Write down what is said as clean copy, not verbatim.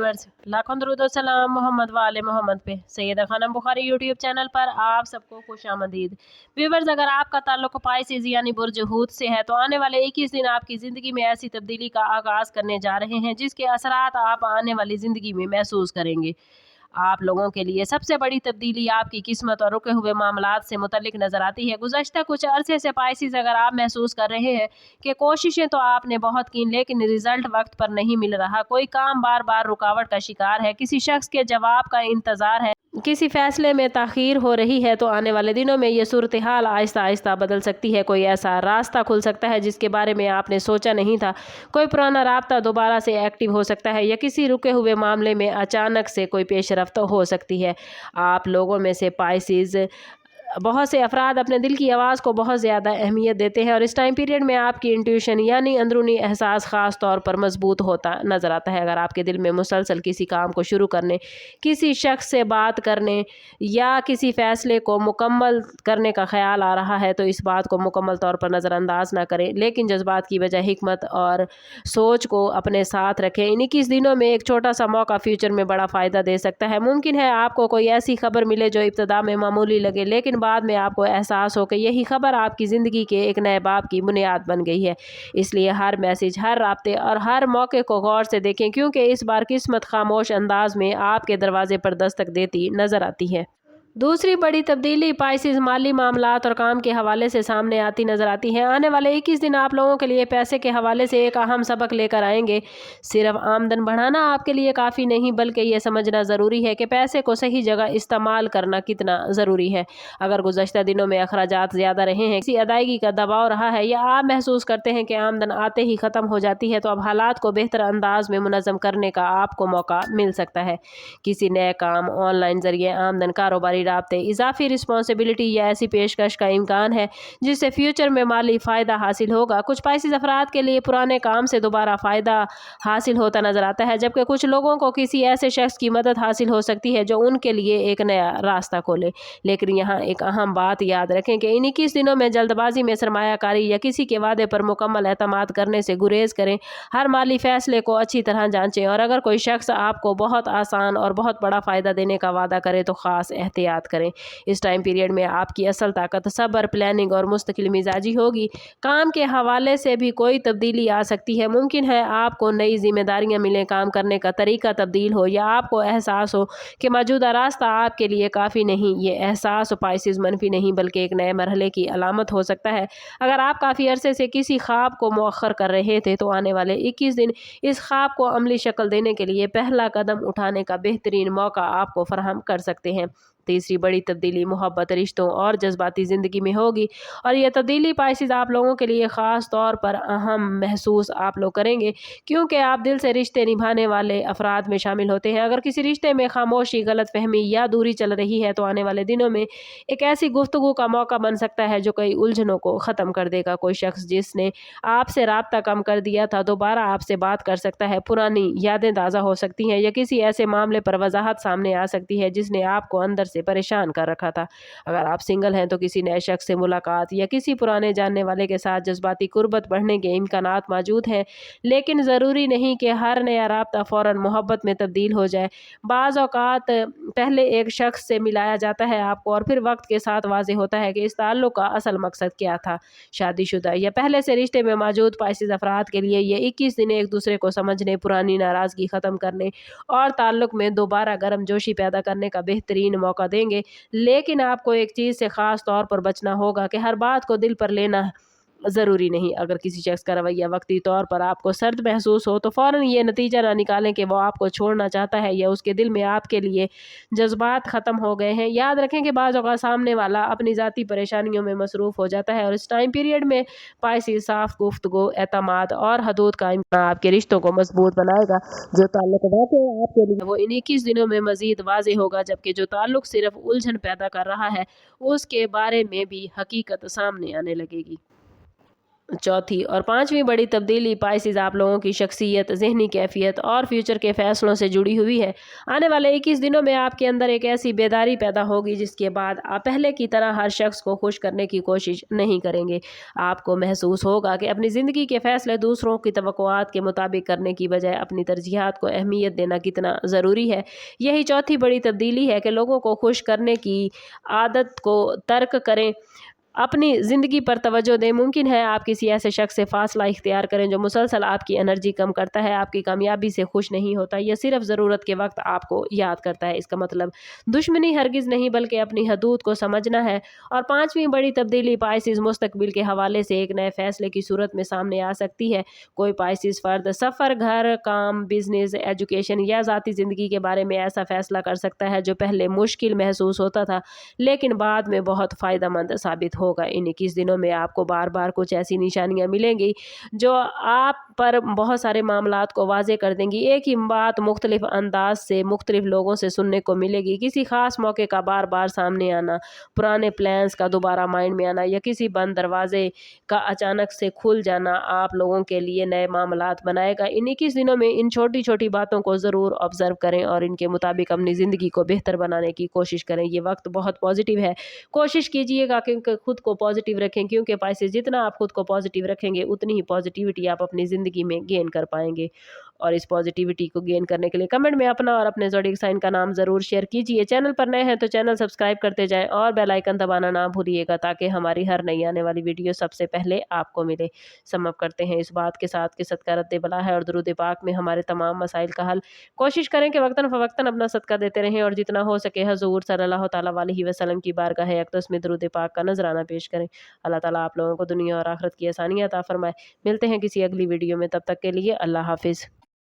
Viewers, लाखों दरूद और सलाम मोहम्मद वाले मोहम्मद पे। सैयदा खानम बुखारी यूट्यूब चैनल पर आप सबको खुशामदीद। व्यूअर्स, अगर आपका ताल्लुक पाइसेस यानी बुर्ज हूत से है तो आने वाले 21 दिन आपकी ज़िंदगी में ऐसी तब्दीली का आगाज़ करने जा रहे हैं जिसके असरात आप आने वाली ज़िंदगी में महसूस करेंगे। आप लोगों के लिए सबसे बड़ी तब्दीली आपकी किस्मत और रुके हुए मामलात से मुतल्लिक नज़र आती है। गुज़श्ता कुछ अरसे से पाइसेस अगर आप महसूस कर रहे हैं कि कोशिशें तो आपने बहुत की लेकिन रिजल्ट वक्त पर नहीं मिल रहा, कोई काम बार बार रुकावट का शिकार है, किसी शख्स के जवाब का इंतज़ार है, किसी फैसले में ताख़ीर हो रही है, तो आने वाले दिनों में ये सूरत हाल आहिस्ता आहिस्ता बदल सकती है। कोई ऐसा रास्ता खुल सकता है जिसके बारे में आपने सोचा नहीं था, कोई पुराना राब्ता दोबारा से एक्टिव हो सकता है या किसी रुके हुए मामले में अचानक से कोई पेशरफ्त हो सकती है। आप लोगों में से पाइसेस बहुत से अफराद अपने दिल की आवाज़ को बहुत ज़्यादा अहमियत देते हैं और इस टाइम पीरियड में आपकी इंट्यूशन यानी अंदरूनी एहसास ख़ास तौर पर मजबूत होता नज़र आता है। अगर आपके दिल में मुसलसल किसी काम को शुरू करने, किसी शख्स से बात करने या किसी फ़ैसले को मुकम्मल करने का ख्याल आ रहा है तो इस बात को मुकम्मल तौर पर नज़रअंदाज ना करें, लेकिन जज्बात की बजाय हिकमत और सोच को अपने साथ रखें। इन 21 दिनों में एक छोटा सा मौका फ्यूचर में बड़ा फ़ायदा दे सकता है। मुमकिन है आपको कोई ऐसी खबर मिले जो इब्तदा में मामूली लगे लेकिन बाद में आपको एहसास हो कि यही खबर आपकी ज़िंदगी के एक नए बाब की बुनियाद बन गई है। इसलिए हर मैसेज, हर राब्ते और हर मौके को गौर से देखें क्योंकि इस बार किस्मत खामोश अंदाज में आपके दरवाजे पर दस्तक देती नज़र आती है। दूसरी बड़ी तब्दीली पाइसेस माली मामलात और काम के हवाले से सामने आती नज़र आती है। आने वाले 21 दिन आप लोगों के लिए पैसे के हवाले से एक अहम सबक लेकर आएंगे। सिर्फ आमदन बढ़ाना आपके लिए काफ़ी नहीं बल्कि ये समझना ज़रूरी है कि पैसे को सही जगह इस्तेमाल करना कितना ज़रूरी है। अगर गुज़श्ता दिनों में अखराजात ज़्यादा रहे हैं, किसी अदायगी का दबाव रहा है या आप महसूस करते हैं कि आमदन आते ही ख़त्म हो जाती है तो अब हालात को बेहतर अंदाज में मुनज़्ज़म करने का आपको मौका मिल सकता है। किसी नए काम, ऑनलाइन ज़रिए आमदन, कारोबारी राब्ते, इजाफी रिस्पॉन्सिबिलिटी या ऐसी पेशकश का इम्कान है जिससे फ्यूचर में माली फ़ायदा हासिल होगा। कुछ पाइसेस अफराद के लिए पुराने काम से दोबारा फ़ायदा हासिल होता नज़र आता है, जबकि कुछ लोगों को किसी ऐसे शख्स की मदद हासिल हो सकती है जो उनके लिए एक नया रास्ता खोले। लेकिन यहाँ एक अहम बात याद रखें कि इन 21 दिनों में जल्दबाजी में सरमायाकारी या किसी के वादे पर मुकम्मल एतमाद करने से गुरेज करें। हर माली फ़ैसले को अच्छी तरह जांचें और अगर कोई शख्स आपको बहुत आसान और बहुत बड़ा फ़ायदा देने का वादा करे तो ख़ास एहतियात करें। इस टाइम पीरियड में आपकी असल ताकत सब्र, प्लानिंग और मुस्तकिल मिजाजी होगी। काम के हवाले से भी कोई तब्दीली आ सकती है। मुमकिन है आपको नई जिम्मेदारियां मिलें, काम करने का तरीका तब्दील हो या आपको एहसास हो कि मौजूदा रास्ता आपके लिए काफ़ी नहीं। ये एहसास पाइसेस मनफी नहीं बल्कि एक नए मरहले की अलामत हो सकता है। अगर आप काफ़ी अरसे से किसी ख्वाब को मौखर कर रहे थे तो आने वाले 21 दिन इस ख्वाब को अमली शक्ल देने के लिए पहला कदम उठाने का बेहतरीन मौका आपको फराहम कर सकते हैं। तीसरी बड़ी तब्दीली मोहब्बत, रिश्तों और जज्बाती ज़िंदगी में होगी और यह तब्दीली पाइसेस आप लोगों के लिए ख़ास तौर पर अहम महसूस आप लोग करेंगे क्योंकि आप दिल से रिश्ते निभाने वाले अफराद में शामिल होते हैं। अगर किसी रिश्ते में खामोशी, गलतफहमी या दूरी चल रही है तो आने वाले दिनों में एक ऐसी गुफ्तगू का मौका बन सकता है जो कई उलझनों को ख़त्म कर देगा। कोई शख्स जिसने आपसे राब्ता कम कर दिया था दोबारा आपसे बात कर सकता है, पुरानी यादें ताज़ा हो सकती हैं या किसी ऐसे मामले पर वजाहत सामने आ सकती है जिसने आपको अंदर से परेशान कर रखा था। अगर आप सिंगल हैं तो किसी नए शख्स से मुलाकात या किसी पुराने जानने वाले के साथ जज्बाती कुर्बत बढ़ने के इम्कानात मौजूद हैं, लेकिन ज़रूरी नहीं कि हर नया राब्ता फ़ौरन मोहब्बत में तब्दील हो जाए। बाज़ औक़ात पहले एक शख्स से मिलाया जाता है आपको और फिर वक्त के साथ वाज़ेह होता है कि इस ताल्लुक़ का असल मकसद क्या था। शादीशुदा या पहले से रिश्ते में मौजूद पाइसेस अफराद के लिए ये 21 दिन एक दूसरे को समझने, पुरानी नाराज़गी ख़त्म करने और ताल्लुक़ में दोबारा गर्मजोशी पैदा करने का बेहतरीन मौका देंगे। लेकिन आपको एक चीज़ से ख़ास तौर पर बचना होगा कि हर बात को दिल पर लेना ज़रूरी नहीं। अगर किसी शख्स का रवैया वक्ती तौर पर आपको सर्द महसूस हो तो फ़ौरन ये नतीजा ना निकालें कि वो आपको छोड़ना चाहता है या उसके दिल में आपके लिए जज्बात ख़त्म हो गए हैं। याद रखें कि बाज़ औक़ात सामने वाला अपनी ज़ाती परेशानियों में मसरूफ़ हो जाता है और इस टाइम पीरियड में पाइसेस साफ़ गुफ्तगू, एतमाद और हदूद कायम आपके रिश्तों को मजबूत बनाएगा। जो ताल्लुक़ वाक़ई आपके लिए वो इन 21 दिनों में मज़ीद वाज़ेह होगा, जबकि जो ताल्लुक़ सिर्फ उलझन पैदा कर रहा है उसके बारे में भी हकीकत सामने आने लगेगी। चौथी और पांचवी बड़ी तब्दीली पाइसेस आप लोगों की शख्सियत, ज़हनी कैफियत और फ्यूचर के फैसलों से जुड़ी हुई है। आने वाले 21 दिनों में आपके अंदर एक ऐसी बेदारी पैदा होगी जिसके बाद आप पहले की तरह हर शख्स को खुश करने की कोशिश नहीं करेंगे। आपको महसूस होगा कि अपनी ज़िंदगी के फैसले दूसरों की तवक्कुआत के मुताबिक करने की बजाय अपनी तरजीहात को अहमियत देना कितना ज़रूरी है। यही चौथी बड़ी तब्दीली है कि लोगों को खुश करने की आदत को तर्क करें, अपनी ज़िंदगी पर तवज्जो दें। मुमकिन है आप किसी ऐसे शख्स से फ़ासला इख्तियार करें जो मुसलसल आपकी एनर्जी कम करता है, आपकी कामयाबी से खुश नहीं होता, या सिर्फ ज़रूरत के वक्त आपको याद करता है। इसका मतलब दुश्मनी हरगिज़ नहीं बल्कि अपनी हदूद को समझना है। और पांचवी बड़ी तब्दीली पाइसेस मुस्तकबिल के हवाले से एक नए फैसले की सूरत में सामने आ सकती है। कोई पाइसेस फ़र्द सफ़र, घर, काम, बिजनेस, एजुकेशन या ज़ाती ज़िंदगी के बारे में ऐसा फ़ैसला कर सकता है जो पहले मुश्किल महसूस होता था लेकिन बाद में बहुत फ़ायदेमंद साबित होगा। इन 21 दिनों में आपको बार बार कुछ ऐसी निशानियां मिलेंगी जो आप पर बहुत सारे मामलात को वाजे कर देंगी। एक ही बात मुख्तलिफ अंदाज से मुख्तलिफ लोगों से सुनने को मिलेगी। किसी खास मौके का बार बार सामने आना, पुराने प्लान्स का दोबारा माइंड में आना या किसी बंद दरवाजे का अचानक से खुल जाना आप लोगों के लिए नए मामलात बनाएगा। इन 21 दिनों में इन छोटी छोटी बातों को ज़रूर ऑब्जर्व करें और इनके मुताबिक अपनी ज़िंदगी को बेहतर बनाने की कोशिश करें। ये वक्त बहुत पॉजिटिव है। कोशिश कीजिएगा कि खुद को पॉजिटिव रखें, क्योंकि पाइसेस जितना आप खुद को पॉजिटिव रखेंगे उतनी ही पॉजिटिविटी आप अपनी ज़िंदगी में गेन कर पाएंगे। और इस पॉजिटिविटी को गेन करने के लिए कमेंट में अपना और अपने ज़ोडिएक साइन का नाम ज़रूर शेयर कीजिए। चैनल पर नए हैं तो चैनल सब्सक्राइब करते जाएं और बेल आइकन दबाना ना भूलिएगा ताकि हमारी हर नई आने वाली वीडियो सबसे पहले आपको मिले। समअप करते हैं इस बात के साथ कि सदका रद्द बला है और दुरूद पाक में हमारे तमाम मसाइल का हल। कोशिश करें कि वक्तन फ़वक्तन अपना सदका देते रहें और जितना हो सके हजूर सल्लल्लाहु तआला अलैहि वसल्लम की बारगाह अक़दस में दुरूद पाक का नजराना पेश करें। अल्लाह ताला आप लोगों को दुनिया और आखिरत की आसानियां अता फरमाए। मिलते हैं किसी अगली वीडियो में, तब तक के लिए अल्लाह हाफिज़।